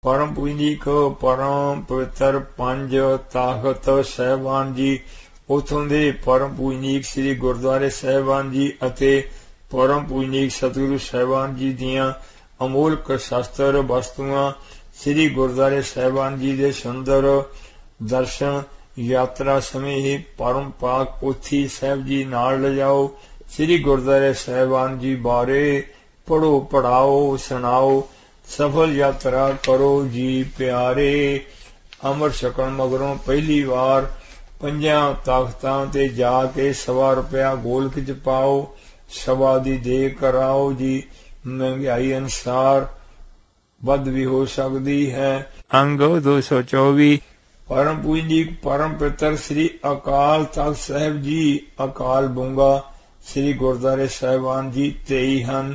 परम पूजनीक परम पवित्र पंज ताकत सहबान जी उथों दे परम पूजनीक श्री गुरुद्वारे साहिबान जी अते परम पूजनीक सतगुरु साहिबान जी दियां अमोलक शास्त्र वस्तुआं श्री गुरुद्वारे साहिबान जी दे सुंदर दर्शन यात्रा समय ही परम पाक पोथी साहिब जी नाल ले जाओ। श्री गुरुद्वारे साहिबान जी बारे पढ़ो पढ़ाओ सुनाओ सफल यात्रा करो जी प्यारे। अमर छकण मगरों पहली बार पंजा ताकतां ते जाके ₹1.25 गोलक च पाओ सभा दी दे कराओ जी। महंगाई अनुसार बद भी हो सकती है। अंग 224 परम पूजनीक परम पितर श्री अकाल तख्त साहिब जी अकाल बूंगा श्री गुरुद्वारे साहिबान जी 23 ਹਨ।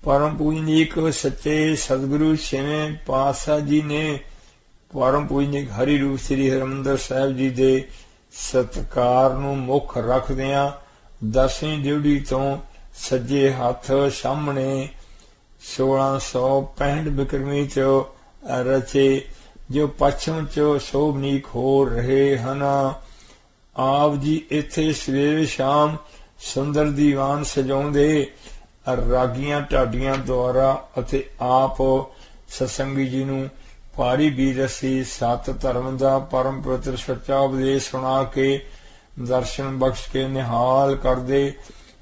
परम पूजनीक सच्चे सतगुरु छेवें पातशाह जी ने परम पूजनीक हरि रूप श्री हरिमंदर साहिब जी दे सत्कार नूं मुख रखदियां 10वीं ड्यूटी तो सज्जे हथ सामने 1665 बिक्रमी च रचे जो पश्चिम च शोभनीक हो रहे ਹਨ। आप जी इत्थे सवेरे शाम सुंदर दीवान सजाउंदे रागियां ढाडियां द्वारा अते आप सत्संगी जी नूं पारी बीरसी सत धर्म दा परम पवित्र सच्चा उपदेश सुना के दर्शन बख्श के निहाल करदे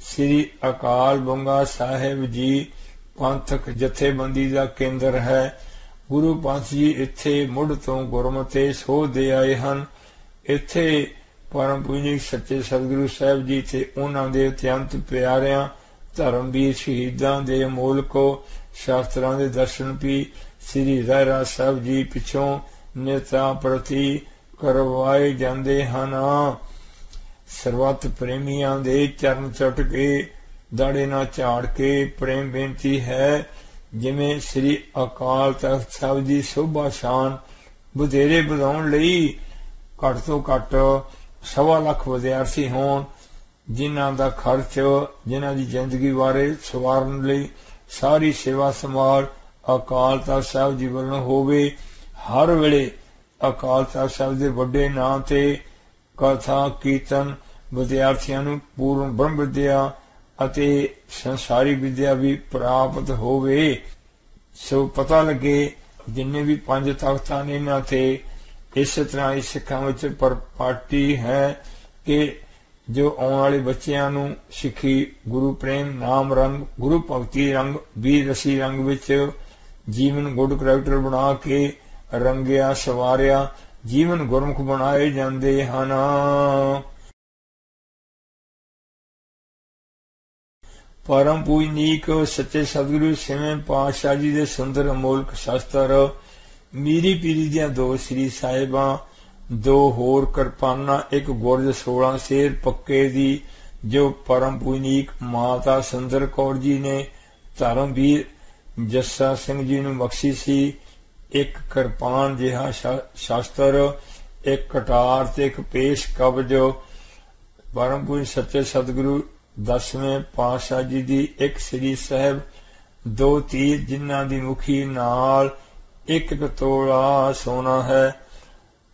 श्री अकाल बूंगा साहिब जी पंथक जथेबंदी दा केंद्र है। गुरु पंथ जी इत्थे मुढ़ तो गुरमते सो दे आए हन। इत्थे परम पूजनीक सच्चे सतगुरु साहिब जी ते उन्हां दे अत्यंत प्यारियां धर्मवीर शहीदां दे अमोलको शास्त्रां दे दर्शन भी श्री रहरा साहिब जी पिछों नेता प्रति करवाए जांदे हन। सर्वत प्रेमियां दे चरण चट के दाड़े ना झाड़ के प्रेम बेनती है जिवें श्री अकाल तख्त साहिब जी शोभा शान ਵਧੇਰੇ ਵਧਾਉਣ ਲਈ घट तो घट 1.25 ਲੱਖ विद्यार्थी होण जिन्हां दा खर्च जिन्हां दी जिंदगी बारे सवारन लई सारी सेवा संभाल अकाल तख्त साहिब जी वल्लों होवे। हर वेले अकाल तख्त साहिब दे वड्डे नां ते कथा कीर्तन विद्यार्थियों नूं पूर्ण ब्रह्म विद्या अते संसारी विद्या भी प्राप्त होवे। सो पता लगे जिन्ने भी 5 तख्तां ने इन्हां ते इस तरह इस सिक्खां विच परपाटी है कि जो आने वाले बच्चों नूं सिक्खी गुरु प्रेम नाम रंग गुरु भगती रंग वीर रसी रंग विच जीवन गुड करैक्टर बना के रंगिया सवारिया जीवन गुरमुख बनाए जांदे हन। परम पूजनीक सच्चे सतगुरु छेवें पातशाह जी दे सुंदर अमोलक शास्त्र मीरी पीरी दियां 2 श्री साहिबां 2 होर किरपाना एक गुरज 16 शेर पक्के दी जो परम पूजनीक माता सुंदर कौर जी ने धर्मवीर जस्सा सिंह जी नूं बख्शी सी। एक किरपान जिहा शास्त्र एक कटार ते एक पेश कब्ज परम पूज सच्चे सतगुरु 10वें पातशाह जी दी एक श्री साहिब 2 तीर जिन्हां दी मुखी नाल एक तोला सोना है।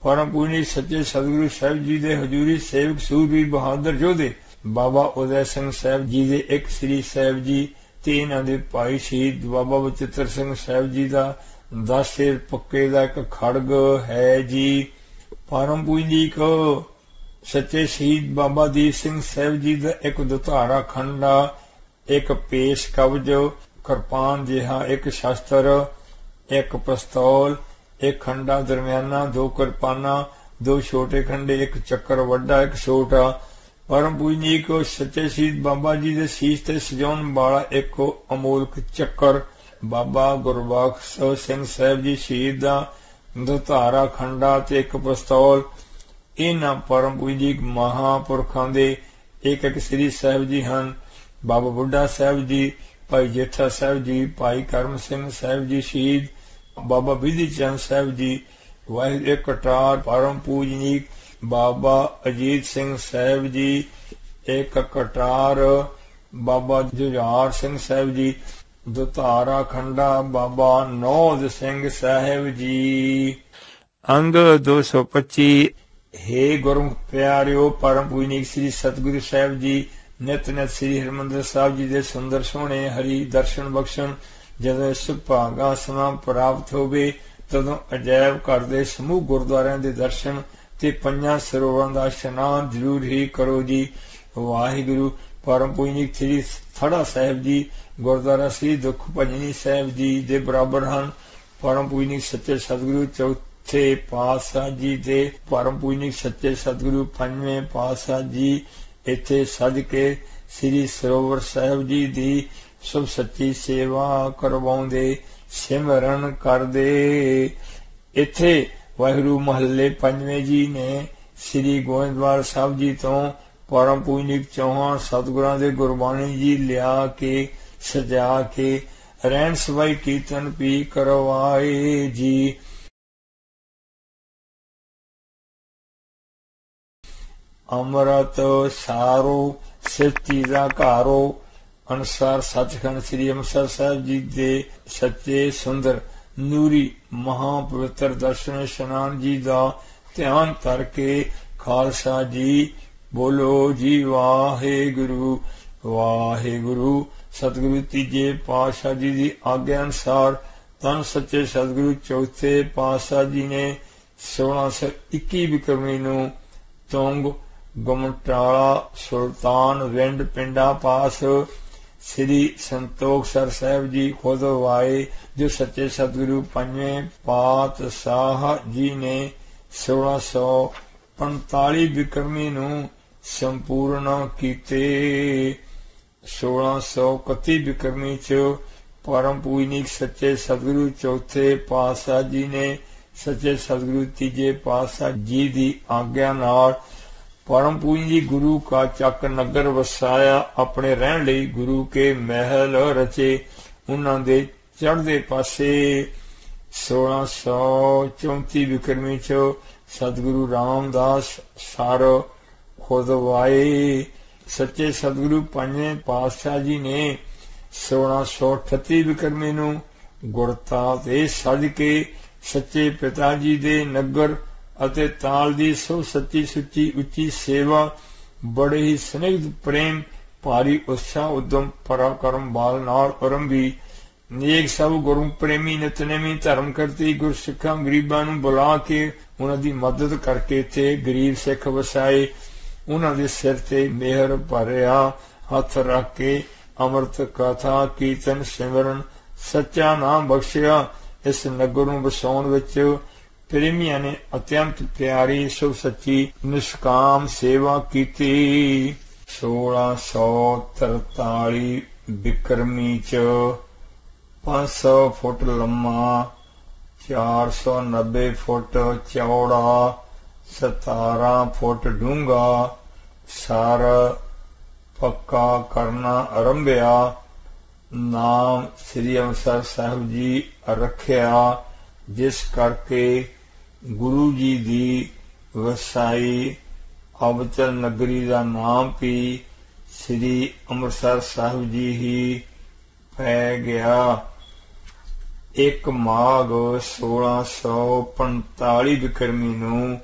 परम पूजनीक सच्चे सतगुरु साहिब जी दे हजूरी सेवक सूरवीर बहादुर योधे बाबा उदय सिंह साहिब जी दे एक श्री साहिब जी ते इन्हां दे भाई शहीद बाबा बचित्र सिंह साहिब जी दा 10 शेर पक्के दा एक खड़ग है जी। परम पूजनीक सच्चे शहीद बाबा दीप सिंह साहिब जी दा एक दुधारा खंडा एक पेश कब्ज किरपान जिहा एक शास्त्र एक पिस्तौल एक खंडा दरमियाना 2 किरपाना 2 छोटे खंडे एक चक्कर वड्डा एक छोटा। परम पूजनीक सच्चे शहीद बाबा जी दे शीश ते सजाउण वाला एक अमोलक चक्कर बाबा गुरबख्श सिंह साहिब जी शहीद दा दुधारा खंडा ते एक पिस्तौल। इन्हां परम पूजनीक महापुरखां दे एक एक श्री साहिब जी हन। बाबा बुढ़ा साहिब जी भाई जेठा साहिब जी भाई करम सिंह साहिब जी शहीद बाबा विधि चंद साहिब जी वाहिगुरू एक कटार परम पूजनीक बाबा अजीत सिंह साहिब जी एक कटार बाबा जुझार सिंह साहिब जी ਦੁਤਾਰਾ ਖੰਡਾ ਬਾਬਾ ਨੌਧ ਸਿੰਘ ਸਾਹਿਬ ਜੀ। ਅੰਗ 225। हे ਗੁਰਮੁਖ ਪਿਆਰਿਓ, ਪਰਮ ਪੂਜਨੀਕ ਸ੍ਰੀ ਸਤਿਗੁਰੂ ਸਾਹਿਬ ਜੀ ਨਿਤ ਨਿਤ ਸ੍ਰੀ ਹਰਿਮੰਦਰ ਸਾਹਿਬ ਜੀ ਦੇ ਸੁੰਦਰ ਸੋਹਣੇ ਹਰੀ ਦਰਸ਼ਨ ਬਖਸ਼ਣ। ਜਦੋਂ ਸੁਭਾਗਾ ਸਮਾਂ ਪ੍ਰਾਪਤ ਹੋਵੇ ਤਦੋਂ ਅਜਾਇਬ ਘਰ ਦੇ ਸਮੂਹ ਗੁਰਦੁਆਰਿਆਂ ਦੇ ਦਰਸ਼ਨ ਤੇ ਪੰਜਾਂ ਸਰੋਵਰਾਂ ਦਾ ਇਸ਼ਨਾਨ ਜ਼ਰੂਰ ਹੀ ਕਰੋ ਜੀ। ਵਾਹਿਗੁਰੂ। ਪਰਮ ਪੂਜਨੀਕ ਸ੍ਰੀ ਥੜਾ ਸਾਹਿਬ ਜੀ ਗੁਰਦੁਆਰਾ ਸ੍ਰੀ ਦੁੱਖ ਭਜਨੀ ਸਾਹਿਬ ਜੀ ਦੇ ਬਰਾਬਰ ਹਨ। ਪਰਮ ਪੂਜਨੀਕ ਸੱਚੇ ਸਤਿਗੁਰੂ ਚੌਥੇ ਪਾਤਸ਼ਾਹ ਜੀ ਦੇ ਪਰਮ ਪੂਜਨੀਕ ਸੱਚੇ ਸਤਿਗੁਰੂ ਪੰਜਵੇਂ ਪਾਤਸ਼ਾਹ ਜੀ ਇੱਥੇ ਸੱਜ ਕੇ ਸ੍ਰੀ ਸਰੋਵਰ ਸਾਹਿਬ ਜੀ ਦੀ ਸਭ ਸੱਚੀ ਸੇਵਾ ਕਰਵਾਉਂਦੇ, ਸਿਮਰਨ ਕਰਦੇ। ਇੱਥੇ ਵਾਹਿਗੁਰੂ ਮਹੱਲੇ ਪੰਜਵੇਂ ਜੀ ਨੇ ਸ੍ਰੀ ਗੋਇੰਦਵਾਲ ਸਾਹਿਬ ਜੀ ਤੋਂ ਪਰਮ ਪੂਜਨੀਕ ਚੌਹਾਨ ਸਤਿਗੁਰਾਂ ਦੇ ਗੁਰਬਾਣੀ ਜੀ ਲਿਆ ਕੇ ਸਜਾ ਕੇ ਰਹਿਣ ਸਵਾਈ ਕੀਰਤਨ ਵੀ ਕਰਵਾਏ ਜੀ। ਅੰਮ੍ਰਿਤ ਸਾਰੋ ਸਿੱਧੀ ਦਾ ਘਾਰੋ ਅਨੁਸਾਰ ਸੱਚਖੰਡ ਸ੍ਰੀ ਅੰਮ੍ਰਿਤਸਰ ਸਾਹਿਬ ਜੀ ਦੇ ਸੱਚੇ ਸੁੰਦਰ ਨੂਰੀ ਮਹਾਪਵਿੱਤਰ ਦਰਸ਼ਨ ਇਸ਼ਨਾਨ ਜੀ ਦਾ ਧਿਆਨ ਕਰਕੇ ਖਾਲਸਾ ਜੀ ਬੋਲੋ ਜੀ ਵਾਹਿਗੁਰੂ ਵਾਹਿਗੁਰੂ। ਸਤਿਗੁਰੂ ਤੀਜੇ ਪਾਤਸ਼ਾਹ ਜੀ ਦੀ ਆਗਿਆ ਅਨੁਸਾਰ ਧੰਨ ਸੱਚੇ ਸਤਿਗੁਰੂ ਚੌਥੇ ਪਾਤਸ਼ਾਹ ਜੀ ਨੇ 1621 ਬਿਕਰਮੀ ਨੂੰ ਤੁੰਗ ਗੁਮਟਾਲਾ ਸੁਲਤਾਨ ਵਿੰਡ ਪਿੰਡਾਂ ਪਾਸ ਸ੍ਰੀ ਸੰਤੋਖਸਰ ਸਾਹਿਬ ਜੀ ਖੁਦਵਾਏ, ਜੋ ਸੱਚੇ ਸਤਿਗੁਰੂ ਪੰਜਵੇਂ ਪਾਤਸ਼ਾਹ ਜੀ ਨੇ 1645 ਬਿਕਰਮੀ ਨੂੰ ਸੰਪੂਰਨ ਕੀਤੇ। 1631 ਬਿਕਰਮੀ ਚ ਪਰਮ ਪੂਜਨੀਕ ਸੱਚੇ ਸਤਿਗੁਰੂ ਚੌਥੇ ਪਾਤਸ਼ਾਹ ਜੀ ਨੇ ਸੱਚੇ ਸਤਿਗੁਰੂ ਤੀਜੇ ਪਾਤਸ਼ਾਹ ਜੀ ਦੀ ਆਗਿਆ ਨਾਲ ਪਰਮ ਪੂਜਨੀਕ ਗੁਰੂ ਕਾ ਚੱਕ ਨਗਰ ਵਸਾਇਆ। ਆਪਣੇ ਰਹਿਣ ਲਈ ਗੁਰੂ ਕੇ ਮਹਿਲ ਰਚੇ। ਉਹਨਾਂ ਦੇ ਚੜ੍ਹਦੇ ਪਾਸੇ 1634 ਬਿਕਰਮੀ ਚ ਸਤਿਗੁਰੂ ਰਾਮਦਾਸ ਸਰ ਖੁਦਵਾਏ। ਸੱਚੇ ਸਤਿਗੁਰੂ ਪੰਜਵੇਂ ਪਾਤਸ਼ਾਹ ਜੀ ਨੇ 1638 ਬਿਕਰਮੀ ਨੂੰ ਗੁਰਤਾ ਤੇ ਸੱਜ ਕੇ ਸੱਚੇ ਪਿਤਾ ਜੀ ਦੇ ਨਗਰ ਅਤੇ ਤਾਲ ਦੀ ਸੋ ਸੱਚੀ ਸੁੱਚੀ ਉੱਚੀ ਸੇਵਾ ਬੜੇ ਹੀ ਸਨਿਗਧ ਪ੍ਰੇਮ ਭਾਰੀ ਉਤਸ਼ਾਹ ਉਦਮ ਪਰਾਕਰਮ ਬਾਲ ਨਾਲ ਆਰੰਭੀ। ਨੇਕ ਸਭ ਗੁਰੂ ਪ੍ਰੇਮੀ ਨਿਤਨੇਮੀ ਧਰਮ ਕਰਤੀ ਗੁਰਸਿੱਖਾਂ ਗਰੀਬਾਂ ਨੂੰ ਬੁਲਾ ਕੇ ਉਹਨਾਂ ਦੀ ਮਦਦ ਕਰਕੇ ਤੇ ਗਰੀਬ ਸਿੱਖ ਵਸਾਏ। ਉਹਨਾਂ ਦੇ ਸਿਰ ਤੇ ਮਿਹਰ ਭਰਿਆ ਹੱਥ ਰੱਖ ਕੇ ਅੰਮ੍ਰਿਤ ਕਥਾ ਕੀਰਤਨ ਸਿਮਰਨ ਸੱਚਾ ਨਾਮ ਬਖਸ਼ਿਆ। ਇਸ ਨਗਰ ਨੂੰ ਵਸਾਉਣ ਵਿੱਚ ਪ੍ਰੇਮੀਆਂ ਨੇ ਅਤਿਅੰਤ ਪਿਆਰੀ ਸੁਭ ਸੱਚੀ ਨਿਸ਼ਕਾਮ ਸੇਵਾ ਕੀਤੀ। 1643 ਬਿਕਰਮੀ ਚ 500 ਫੁੱਟ ਲੰਮਾ 490 ਫੁੱਟ ਚੌੜਾ 17 ਫੁੱਟ ਡੂੰਘਾ ਸਰ ਪੱਕਾ ਕਰਨਾ ਆਰੰਭਿਆ। ਨਾਮ ਸ੍ਰੀ ਅੰਮ੍ਰਿਤਸਰ ਸਾਹਿਬ ਜੀ ਰੱਖਿਆ, ਜਿਸ ਕਰਕੇ ਗੁਰੂ ਜੀ ਦੀ ਵਸਾਈ ਅਬਚਲ ਨਗਰੀ ਦਾ ਨਾਮ ਵੀ ਸ੍ਰੀ ਅੰਮ੍ਰਿਤਸਰ ਸਾਹਿਬ ਜੀ ਹੀ ਪੈ ਗਿਆ। 1 ਮਾਘ 1645 ਬਿਕਰਮੀ ਨੂੰ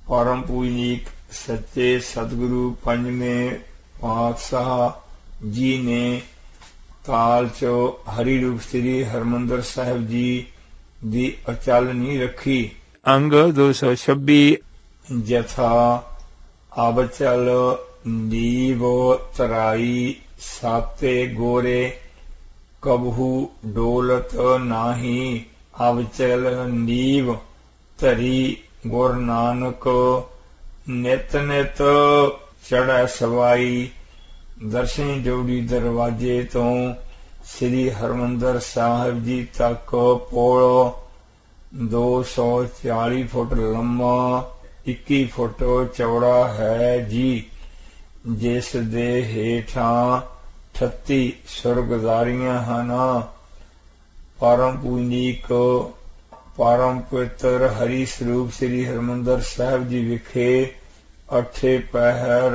ਪਰਮ ਪੂਜਨੀਕ ਸੱਚੇ ਸਤਿਗੁਰੂ ਪੰਜਵੇਂ ਪਾਤਸ਼ਾਹ ਜੀ ਨੇ ਕਾਲ ਚ ਹਰੀ ਰੂਪ ਸ੍ਰੀ ਹਰਿਮੰਦਰ ਸਾਹਿਬ ਜੀ ਦੀ ਅਚਲ ਨੀ ਰੱਖੀ। ਅੰਗ 226 ਜਥਾ ਅਬਚਲ ਨੀਵ ਤਰਾਈ ਸਾਤੇ ਗੋਰੇ ਕਬਹੂ ਡੋਲਤ ਨਾਹੀ। ਅਬਚਲ ਨੀਵ ਧਰੀ ਗੁਰ ਨਾਨਕ ਨਿਤ ਨਿਤ ਚੜ੍ਹੈ ਸਵਾਈ। ਦਰਸ਼ਨ ਜੋੜੀ ਦਰਵਾਜੇ ਤੋਂ ਸ੍ਰੀ ਹਰਿਮੰਦਰ ਸਾਹਿਬ ਜੀ ਤੱਕ ਪੁਲ 240 ਫੁੱਟ ਲੰਮਾ 21 ਫੁੱਟ ਚੌੜਾ ਹੈ ਜੀ, ਜਿਸ ਦੇ ਹੇਠਾਂ 38 ਸੁਰਗਦਾਰੀਆਂ ਹਨ। ਪਰਮ ਪੂਜਨੀਕ ਪਰਮ ਪਵਿੱਤਰ ਹਰੀ ਸਰੂਪ ਸ੍ਰੀ ਹਰਿਮੰਦਰ ਸਾਹਿਬ ਜੀ ਵਿਖੇ 8 ਪਹਿਰ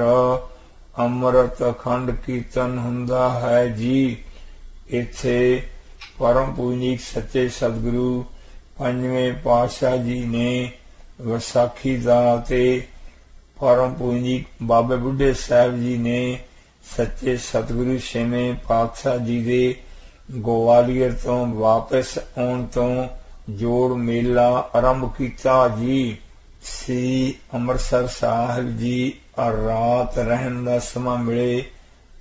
ਅੰਮ੍ਰਿਤ ਅਖੰਡ ਕੀਰਤਨ ਹੁੰਦਾ ਹੈ ਜੀ। इत्थे परम पूजनीक सच्चे सतगुरु पंजवें पातशाह जी ने विसाखी दा ते परम पूजनीक बाबे बुढ़े साहब जी ने सच्चे सतगुरु छेवें पातशाह जी दे ग्वालियर तो वापस आउण तो जोड़ मेला आरंभ किया जी। श्री अमृतसर साहिब जी रात रहन दा समा मिले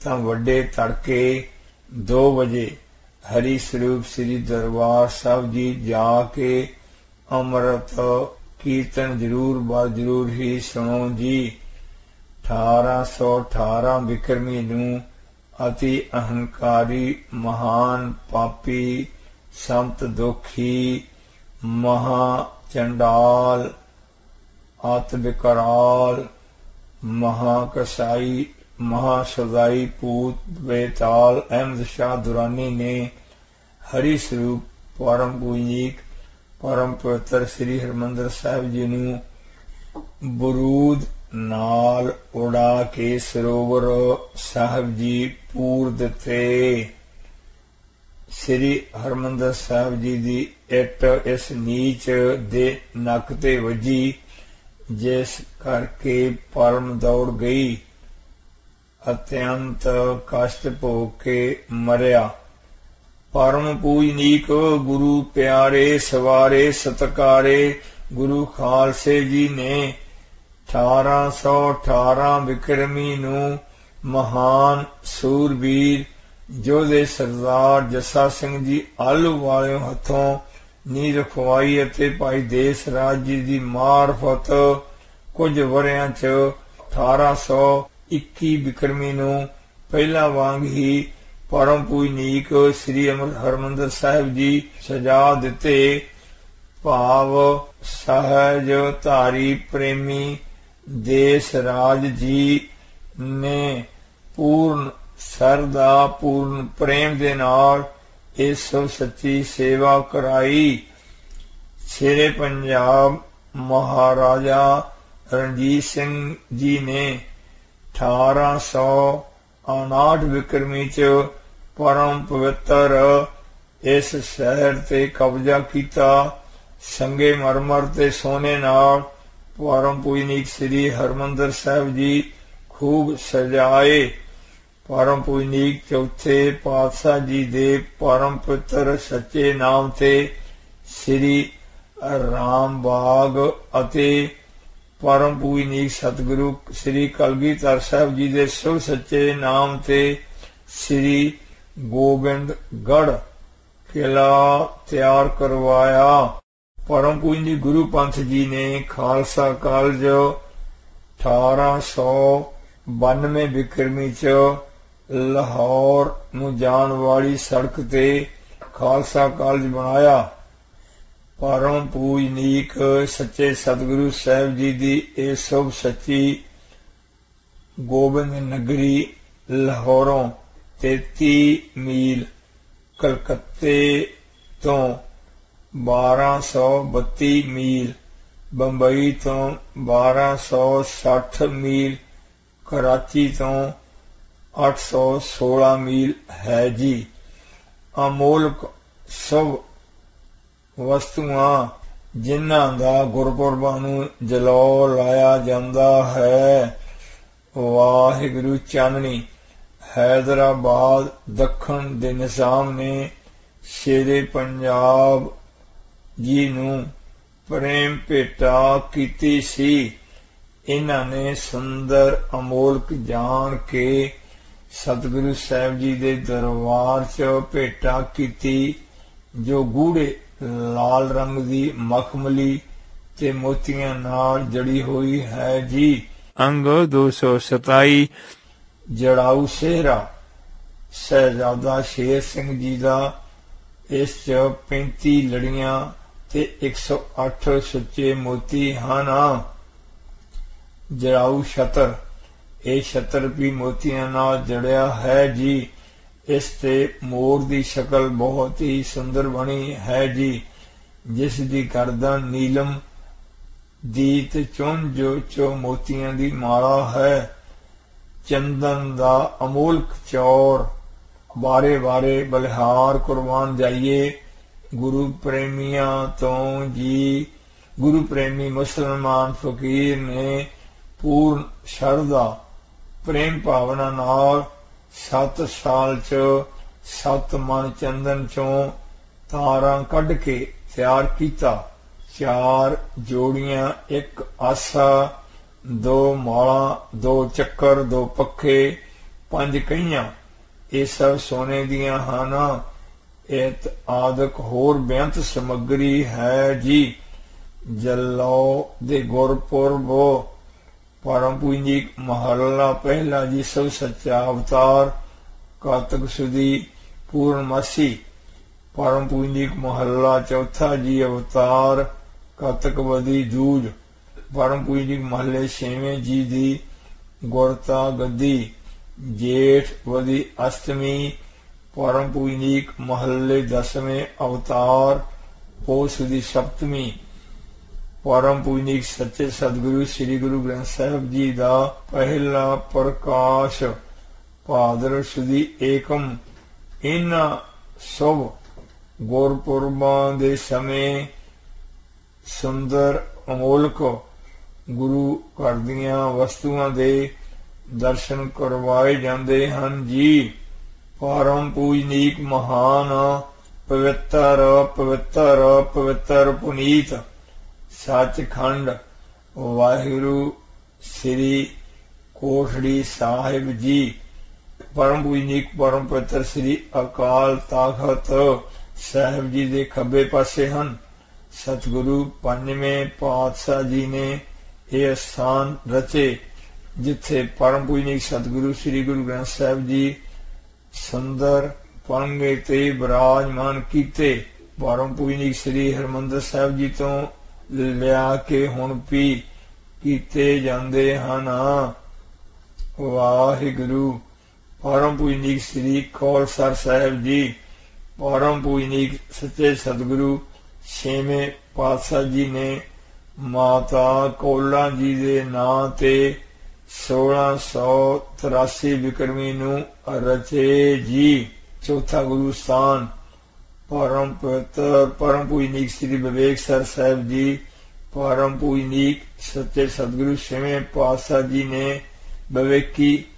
तां वड्डे तड़के 2 बजे हरि स्वरूप श्री दरबार साहब जी जाके अमृत कीर्तन जरूर ही सुनो जी। 1818 विक्रमी नूं अति अहंकारी महान पापी संत दुखी महा चंडाल अत विकराल महाकसाई महासदाई पूत बेताल अहमद शाह दुरानी ने हरि स्वरूप परम पूजनीक परम पवित्र श्री हरमंदिर साहिब जी नूं बरूद नाल उड़ा के सरोवर साहिब जी पूर दिते। श्री हरमंदिर साहिब जी दी इट इस नीच दे नक ते वजी जिस करके परम दौड़ गई अत्यंत कष्ट भोग के मरिया। परम पूजनीक गुरु प्यारे सवारे सतकारे गुरु खालसे जी ने 1818 विक्रमी नूं महान सूरबीर जोधे सरदार जस्सा सिंह जी आलू वाले हथों नी रखवाई अते भाई देस राज जी दी मार्फत कुछ वरियां च 1821 विक्रमी नूं पहला वांग ही परम पूजनीक श्री हरमंदिर साहिब जी सजा दिते। भाव सहज धारी प्रेमी देस राज जी ने पूर्ण सरदा पूर्ण प्रेम दे नाल इस सच्ची सेवा कराई। शेरे पंजाब महाराजा रणजीत सिंह जी ने 1859 विक्रमी च परम पवित्र इस शहर ते कब्जा किया। संगे मरमर ते सोने नाल परम पूजनीक श्री हरमंदिर साहिब जी खूब सजाए। परम पूजनीक चौथे पातशाह जी दे परम पवित्र सच्चे नाम ते श्री राम बाग अते परम पूजनीक सतगुरु श्री कलगीधर साहिब जी दे शुभ सच्चे नाम ते श्री गोबिंदगढ़ किला तैयार करवाया। परम पूजनीक गुरु पंथ जी ने खालसा कॉलेज 1892 विक्रमी च लाहौर नूं जाण वाली सड़क ते खालसा कॉलेज बनाया। परम पूजनीक सच्चे सतगुरु साहिब जी दी ए शुभ सच्ची गोबिंद नगरी लाहौरों 33 मील कलकत्ते तो 1232 मील बंबई तो 1260 मील कराची तो 816 मील है जी। अमोलक सब वस्तुआं जिन्हां दा गुरपुरबां नूं जलौ लाया जांदा है। वाहिगुरु चाननी हैदराबाद दखण दे निजाम ने शेरे पंजाब जी नूं प्रेम भेटा कीती सी। इन्हां ने सुंदर अमोलक जान के सतगुरु साहिब जी दे दरबार च भेटा कीती जो गूढ़े लाल रंग दी मखमली ते मोतियां नाल जड़ी हुई है जी। अंग 227 जड़ाऊ सेहरा शहजादा शेर सिंह जी दा। इस च 35 लड़ियां ते 108 सुच्चे मोती हन। जड़ाऊ छतर ਇਹ ਛਤਰ ਵੀ ਮੋਤੀਆਂ ਨਾਲ ਜੜਿਆ ਹੈ ਜੀ। ਇਸ ਤੇ ਮੋਰ ਦੀ ਸ਼ਕਲ ਬਹੁਤ ਹੀ ਸੁੰਦਰ ਬਣੀ ਹੈ ਜੀ, ਜਿਸ ਦੀ ਗਰਦਨ ਨੀਲਮ ਦੀ ਤੇ ਚੁੰਝ ਚੋ ਮੋਤੀਆਂ ਦੀ ਮਾਲਾ ਹੈ। ਚੰਦਨ ਦਾ ਅਮੋਲਕ ਚੌਰ बारे बारे बलिहार कुर्बान जाइए। गुरु प्रेमिया तो जी गुरु प्रेमी मुसलमान फकीर ने पूर्ण शरदा प्रेम भावना नाल 7 साल च 7 मन चंदन चों तारां कढ के तैयार कीता। 4 जोड़ियां, 1 आसा, 2 माला, 2 चक्कर, 2 पखे, 5 कईयां, ये सब सोने दियां हन। इत आदक होर बेअंत समग्री है जी। जल्लो दे गुरपुरब परम पूंजीक महला पहला जी सब सच्चा अवतार कातक सुधी पूर्णमासी। परम पूंजीक महला चौथा जी अवतार कातक वधी जूझ। परम पूंजीक महले 6वें जी दी गुरता गद्दी जेठ वधी अष्टमी। परम पूंजीक महले 10वें अवतार पोष दी सप्तमी। परम पूंजीक सच्चे सतगुरु श्री गुरु ग्रंथ साहिब जी का पहला प्रकाश भादर सुदी एकम। इन शुभ गुरपुरबां दे समय सुंदर अमोलक गुरु घर दीआं वस्तुआं दे दर्शन करवाए जाते हैं जी। परम पूजनीक महान पवित्र पवित्र पवित्र पुनीत सचखंड वाहिगुरु श्री कोठड़ी साहिब जी। परम पूजनीक परम पवित्र श्री अकाल तख्त साहिब जी दे खब्बे पासे हैं। सतगुरु 5वें पातशाह जी ने यह स्थान रचे जिथे परम पूजनीक सतगुरु श्री गुरु ग्रंथ साहिब जी सुंदर पंगे ते विराजमान कीते। परम पूजनीक श्री हरमंदर साहिब जी तो लिया के हुण भी कीते जांदे हन। वाहिगुरु। परम पूजनीक श्री खौलसर साहिब जी। परम पूजनीक सच्चे सतगुरु 6वें पातशाह जी ने माता कौला जी दे नां ते 1683 विक्रमी नूं रचे जी। चौथा गुरु स्थान परम पवित्र परम पूजनीक श्री विवेक सर साहिब जी। परम पूजनीक सच्चे सतगुरु 6वें पातशाह जी ने विवेकी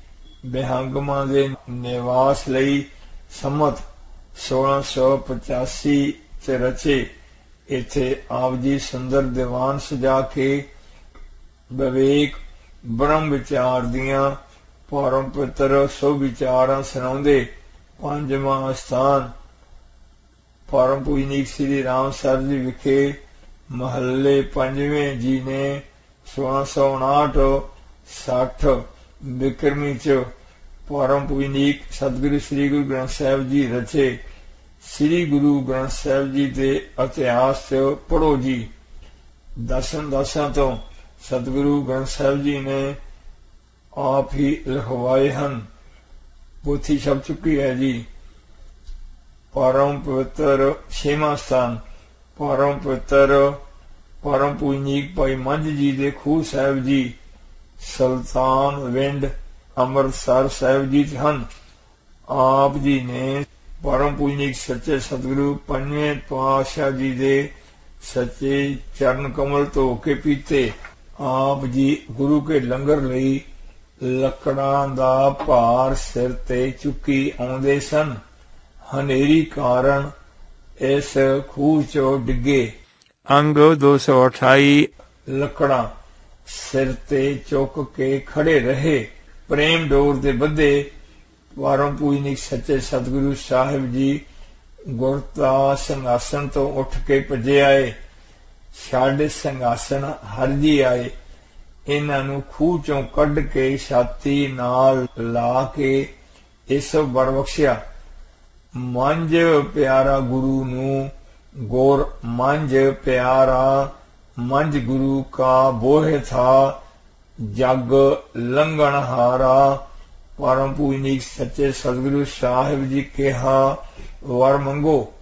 बिहंगमां दे निवास लई सम्मत 1685 च रचे। इथे आप जी सुंदर दीवान सजा के विवेक ब्रह्म विचार दियां परम पवित्र शुभ विचारां सुणाउंदे। 5वां स्थान परम पूजनीक श्री राम सर जी विखे महले 5वें जी ने 1659-60 विक्रमी च परम पूजनीक सतगुरु श्री गुरु ग्रंथ साहिब जी रचे। श्री गुरु ग्रंथ साहिब जी के इतिहास च पढ़ो जी। दसन दासां तो सतगुरु ग्रंथ साहिब जी ने आप ही लिखवाए हैं। पोथी छप चुकी है जी। परम पवित्र 6वां स्थान परम पवित्र परम पूजनीक भाई मंझ जी दे खूह साहिब जी सुल्तान विंड अमृतसर साहिब जी हैं। आप जी ने परम पूजनीक सच्चे सतगुरु 5वें पातशाह जी दे सच्चे चरण कमल धो के पीते। आप जी गुरु के लंगर लई लकड़ां दा भार सिर ते चुकी आउंदे सन। हनेरी कारण इस खूह चो डिगे। अंग 228 लकड़ां सिर ते चुक के खड़े रहे। प्रेम डोर दे बधे परम पूजनीक सच्चे सतगुरु साहिब जी गुरता संघासन तो उठ के भजे आए। छड़ संघासन हरजी आए। इन्हां नूं खूह चों कढ के छाती नाल ला के इस वर बख्शिया। मंझ प्यारा गुरु नूं गुर मंझ प्यारा मंझ गुरु का बोहे था जग लंघन हारा। परम पूजनीक सच्चे सतगुरु साहिब जी कहा वर मंगो।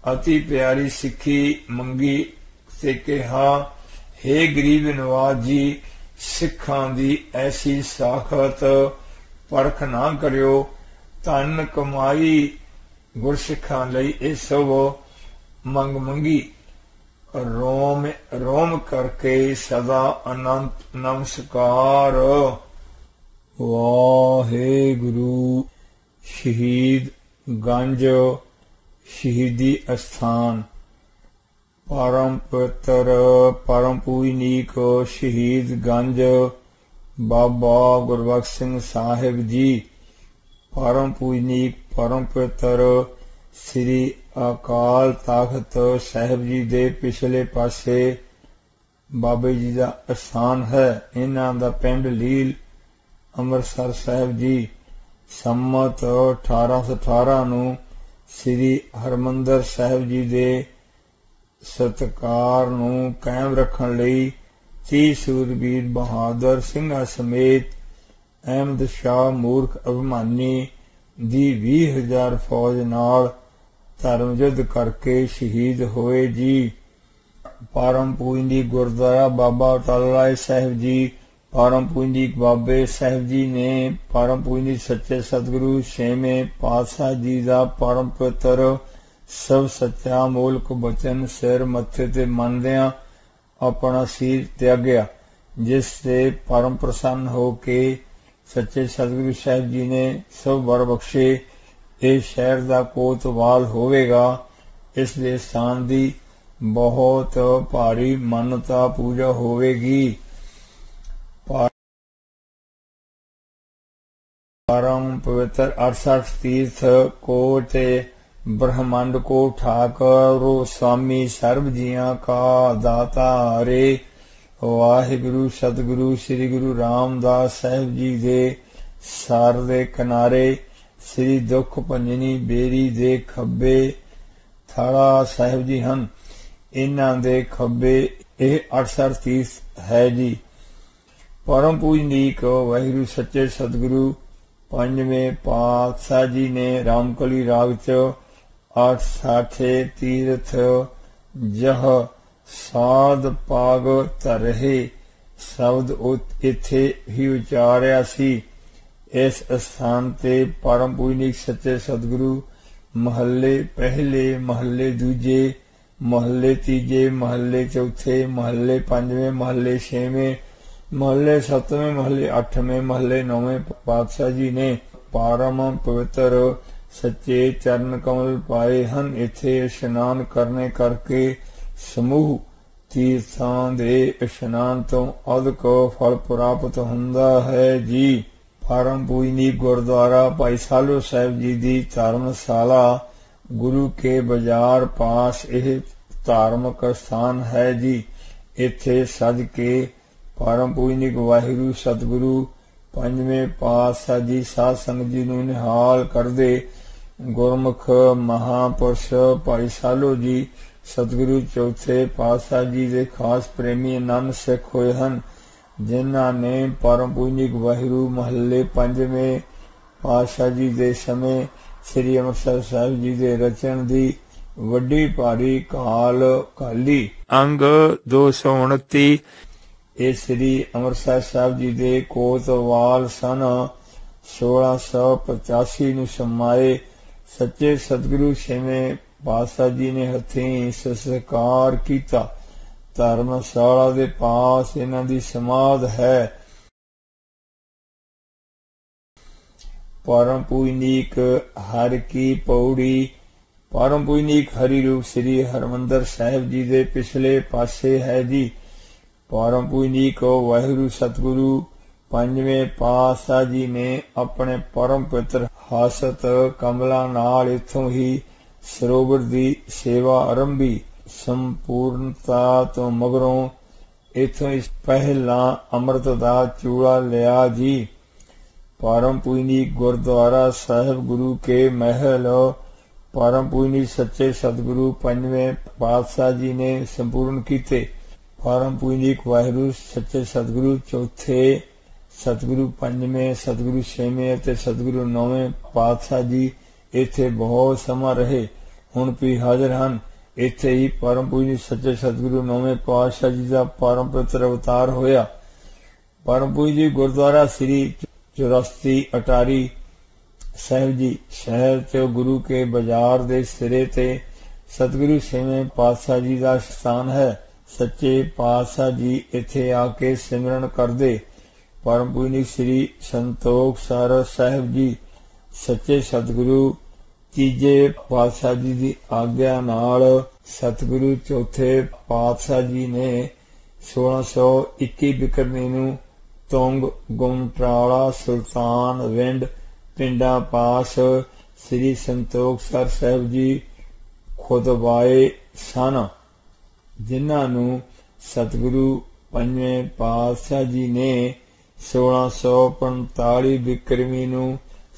अति प्यारी सिक्खी मंगी ते कहा हे गरीब नवाज जी सिखां दी ऐसी साखत परख ना करियो। ਧਨ ਕਮਾਈ ਗੁਰਸਿੱਖਾਂ ਲਈ ਇਹ ਸਭ ਮੰਗ ਮੰਗੀ। ਰੋਮ ਰੋਮ करके सदा अनंत नमस्कार। वाहेगुरु। शहीद गंज शहीदी स्थान परम पवित्र परम पूजनीक शहीद गंज बाबा गुरबख्श सिंह साहिब जी। परम पूजनीक परम पवित्र श्री अकाल तख्त साहिब जी दे पिछले पासे बाबे जी का स्थान है। इन्हां दा पिंड लील अमृतसर साहिब जी। संमत 1818 ਨੂੰ श्री हरमंदर साहिब जी दे सत्कार ਨੂੰ कायम रखण ਲਈ 30 सूरबीर बहादुर ਸਿੰਘਾਂ समेत अहमद शाह मूर्ख अभिमानी ਦੀ 20,000 फौज नाल धर्म युद्ध करके शहीद होए जी। परम पूजनीक गुरुद्वारा बाबा अटल राय साहिब जी। परम पूजनीक बाबे साहिब जी ने परम पूजनीक सच्चे सतगुरु छेवें पातशाह जी का परम पवित्र सब सच्चा मूलक बचन सिर मत्थे ते मनदियां अपना सीर त्यागया, जिस से परम प्रसन्न हो के सच्चे सतगुरु साहिब जी ने सब वर बख्शे। इस शहर का कोतवाल होवेगा। इस दे स्थान की बहुत भारी मान्यता पूजा होवेगी। परम पवित्र 68 तीर्थ को ते ब्रह्मांड को ठाकर स्वामी सर्व जिया का दाता रे। वाहिगुरु सतगुरु श्री गुरु रामदास साहिब जी दे सार दे किनारे श्री दुख भंजनी बेरी दे खब्बे थाड़ा साहिब जी हन। इन्हां दे खब्बे यह 68 तीर्थ है जी। परम पूजनीक वाहिगुरु सच्चे सतगुरु पंजवें पातशाह जी ने रामकली राग च 68 तीर्थ जह साध पाग तरहे शब्द इत्थे ही उचारिया सी। इस स्थान ते परम पूजनीक सच्चे सतगुरु महल्ले पहले महल्ले दूजे महल्ले तीजे महल्ले चौथे महल्ले पंजवें महल्ले छेवें महल्ले सतवें महल्ले अठवें महल्ले नौवें पातशाह जी ने परम पवित्र सच्चे चरण कमल पाए हन। इत्थे इशनान करने करके समूह तीर्थां दे इशनान तो अधिक फल प्राप्त हुंदा है जी। परम पूजनीक गुरुद्वारा भाई सालो साहिब जी की धर्मशाला गुरु के बाजार पास यह धार्मिक स्थान है जी। इत्थे सज के परम पूजनीक वाहिगुरु सतगुरु पंजवें पातशाह जी साध संगत जी नूं निहाल करदे गुरमुख महापुरुष भाई सालो जी सतगुरु चौथे पातशाह जी के खास प्रेमी आनंद सिख होए हन, जिन्हां ने परम पूजनीक वाहिगुरु महल्ले पंजवें पातशाह जी के समय श्री अमृतसर साहिब जी के रचन की वड्डी भारी काल काली। अंग 229 ये श्री अमृतसर साहिब जी के कोतवाल सन 1685 ਨੂੰ समाए। सच्चे सतगुरु छेवें पातशाह जी ने हथीं संस्कार किया। धर्मशाला के पास इन्हां दी समाध है। परम पूजनीक हर की पौड़ी परम पूजनीक हरि रूप श्री हरमंदर साहिब जी के पिछले पासे है जी। परम पूजनीक वाहिगुरु सतगुरु पंजवें पातशाह जी ने अपने परम पवित्र हासत कमला नाल इत्थों ही सरोवर की सेवा आरंभी। संपूर्णता तो मगरों इथों पहला अमृत दा चूड़ा लिया जी। परम पूजनीक गुरुद्वारा साहिब गुरु के महल परम पूजनीक सच्चे सतगुरु पंजवें पातशाह जी ने संपूर्ण किए। परम पूजनीक वाहिगुरु सच्चे सतगुरु चौथे सतगुरु पंजवें सतगुरु छेवें ते सतगुरु नौवें पातशाह जी इत्थे बहुत समा रहे। हुण भी हाजिर हन। इत्थे ही परम पूजनीक सच्चे सतगुरु नौवें पातशाह जी का परम पवित्र अवतार होया। परम पूजनीक गुरुद्वारा श्री 84 अटारी साहिब जी शहर च गुरु के बाजार दे सिरे ते सतगुरु छेवें पातशाह जी का स्थान है। सच्चे पातशाह जी इत्थे आके सिमरन करदे। परम पूजनीक श्री संतोख सर साहिब जी सच्चे सतगुरु तीजे पातशाह जी की आग्या नाल सतगुरु चौथे पातशाह जी ने 1621 बिकरमी नूं तुंग गुमटाला सुल्तान विंड पिंडा पास श्री संतोख सर साहिब जी खुदवाए सन, जिन्हां नूं सतगुरु पंजवें पातशाह जी ने 1645 बिकरमी नूं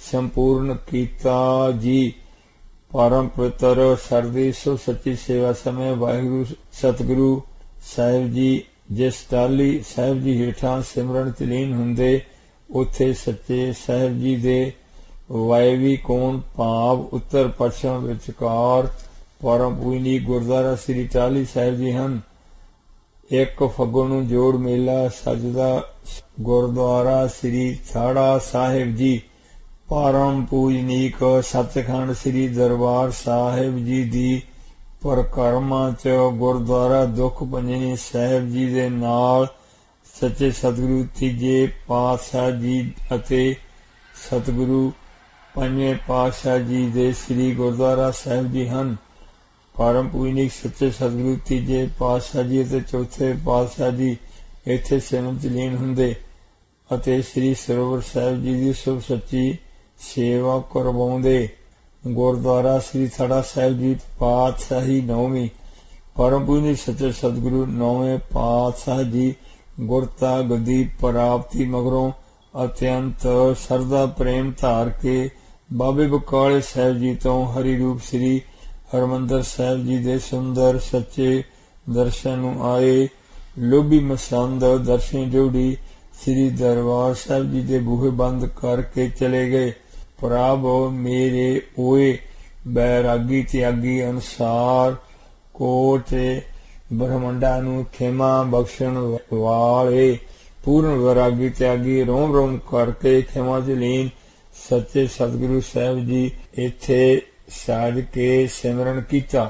संपूर्ण कीता जी। परम पवित्र सरदी सो सच्ची सेवा समय वाहिगुरु सतगुरु साहिब जी जिस टाली साहिब जी हेठां सिमरन च लीन हुंदे, उत्थे सच्चे साहिब जी दे वायवी कोण भाव उत्तर पश्चिम विचकार परम पूजनीक गुरुद्वारा श्री टाली साहिब जी हन। एक फग्गण नूं जोड़ मेला सजदा गुरुद्वारा श्री थाड़ा साहिब जी। परम पूजनीक सचखंड श्री दरबार साहिब जी दी परिक्रमा च गुरुद्वारा दुख पंजनी साहिब जी दे नाल सच्चे सतगुरु तीजे पातशाह जी अते सतगुरु पंजवें पातशाह जी दे श्री गुरुद्वारा साहिब जी हन। परम पूजनीक सच्चे सतगुरु तीजे पातशाह जी अते चौथे पातशाह जी इत्थे सिमरन च लीन हुंदे अते श्री सरोवर साहिब जी दी शुभ सच्ची सेवा करवाउंदे। गुरुद्वारा श्री थड़ा साहिब जी पातशाही नौवीं। परम पूजनीक सच्चे सतगुरु नौवें पातशाह जी गुरता गद्दी प्राप्ति मगरों अत्यंत श्रद्धा प्रेम धार के बाबे बकाले साहिब जी तो हरि रूप श्री हरमंदर साहिब जी दे सुंदर सच्चे दर्शन आए। लोभी मसंद दर्शन जोड़ी श्री दरबार साहिब जी दे बूहे बंद करके चले गए। प्रभ मेरे ओए बैरागी त्यागी अनुसार कोट ब्रह्मंडा नूं खेमा बख्शण वाले पूर्ण वैरागी त्यागी रोम रोम करके खेमा च लीन सच्चे सतगुरु साहिब जी इत्थे साज के सिमरन कीता।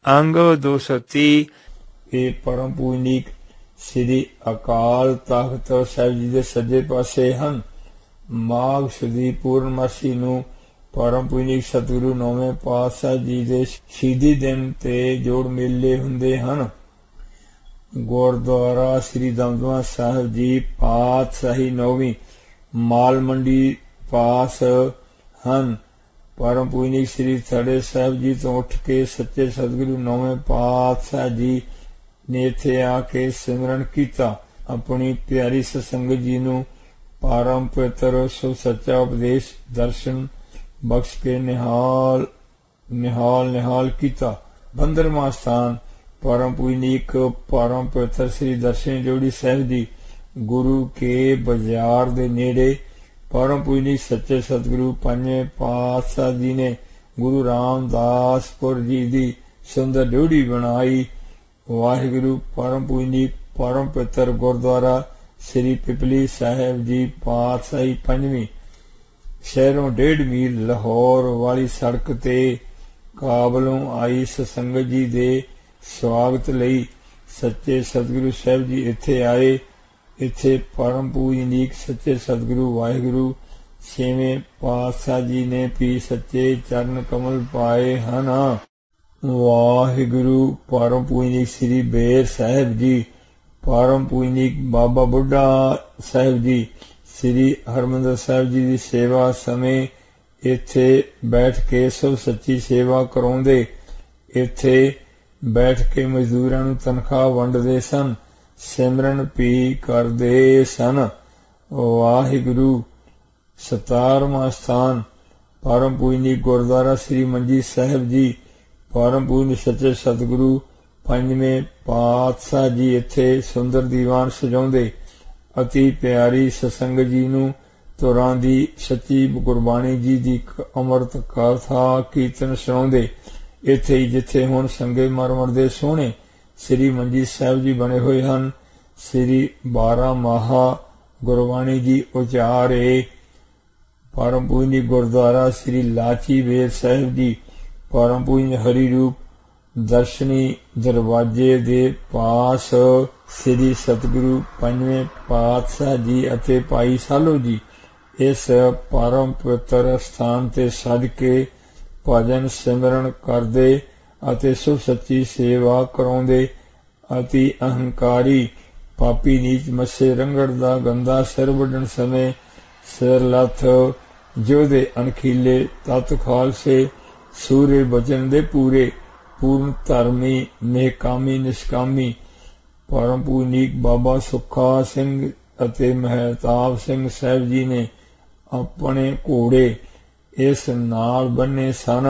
अंग 230 परम पूजनीक श्री अकाल तख्त साहिब जी दे सज्जे पासे हन। माघ सुदी पूर्णमासी नूं परम पूजनीक सतगुरु नौवें पातशाह जी दे शहीदी दिन ते जोड़ मेले हुंदे हन। गुरुद्वारा श्री दमदमा साहिब जी पातशाही नौवीं माल मंडी पास हन। परम पूजनीक श्री थड़े साहिब जी तो उठ के सच्चे सतगुरु नौवें पातशाह जी ने इत्थे आके सिमरन कीता। अपनी प्यारी सत्संगत जी नूं परम पवित्र सो सच्चा उपदेश दर्शन बख्श के निहाल निहाल निहाल कीता। 15वां स्थान परम पूजनीक परम पवित्र श्री दर्शन जोड़ी साहिब जी गुरु के बाजार दे नेड़े। परम पूजनीक सच्चे सतगुरु पंजवें पातशाह जी ने गुरु रामदासपुर जी दी सुंदर ड्योढ़ी बनाई। वाहिगुरु परम पूजनीक परम पवित्र गुरुद्वारा श्री पिपली साहिब जी पातशाही पंजवीं। शहरों 1.5 मील लाहौर वाली सड़क ते काबलों आई सतसंगत जी दे स्वागत लई सच्चे सतगुरु साहिब जी इत्थे आए। इत्थे परम पूजनीक सच्चे सतगुरु वाहिगुरु छेवें पातशाह जी ने भी सच्चे चरण कमल पाए हन। वाहिगुरु परम पूजनीक श्री बेर साहिब जी परम पूजनीक बाबा बुढ़ा साहिब जी श्री हरमंदर साहिब जी की सेवा समय इत्थे बैठ के सब सच्ची सेवा कराउंदे। इत्थे बैठ के मजदूरां नूं तनख्वाह वंडदे सन, सिमरन भी करदे सन। वाहिगुरु 17वां स्थान परम पूजनीक गुरुद्वारा श्री मंजी साहिब जी परम पूजनीक सच्चे सतगुरु पंजवें पातशाह जी इत्थे सुंदर दीवान सजाउंदे। अति प्यारी सत्संग जी नूं तुरां दी सच्ची गुरबाणी जी दी अमृत कथा कीर्तन सुणाउंदे। इत्थे जिथे हुण संगे मरमर दे सोहणे श्री मंजी साहिब जी बने हुए हन, श्री 12 माहा गुरबाणी जी उचारे। परम पूजनी गुरुद्वारा श्री लाची बेर साहिब जी परम पूजनी हरि रूप दर्शनी दरवाजे दे पास श्री सतगुरु पंजवें पातशाह जी अते भाई सालो जी इस परम पवित्र स्थान ते सज के भजन सिमरन करदे अते सुख सच्ची सेवा कराउंदे। अति अहंकारी पापी नीच मस्से रंगड़ दा गंदा सिर वड्डण समय सिर लथ जोधे अणखीले तत् खालसे सूर्य बचन दे पूरे पूर्ण धर्मी नेकामी निष्कामी परम पूजनीक बाबा सुखा सिंह अते महताब सिंह साहब जी ने अपने घोड़े इस नाल बन्ने सन।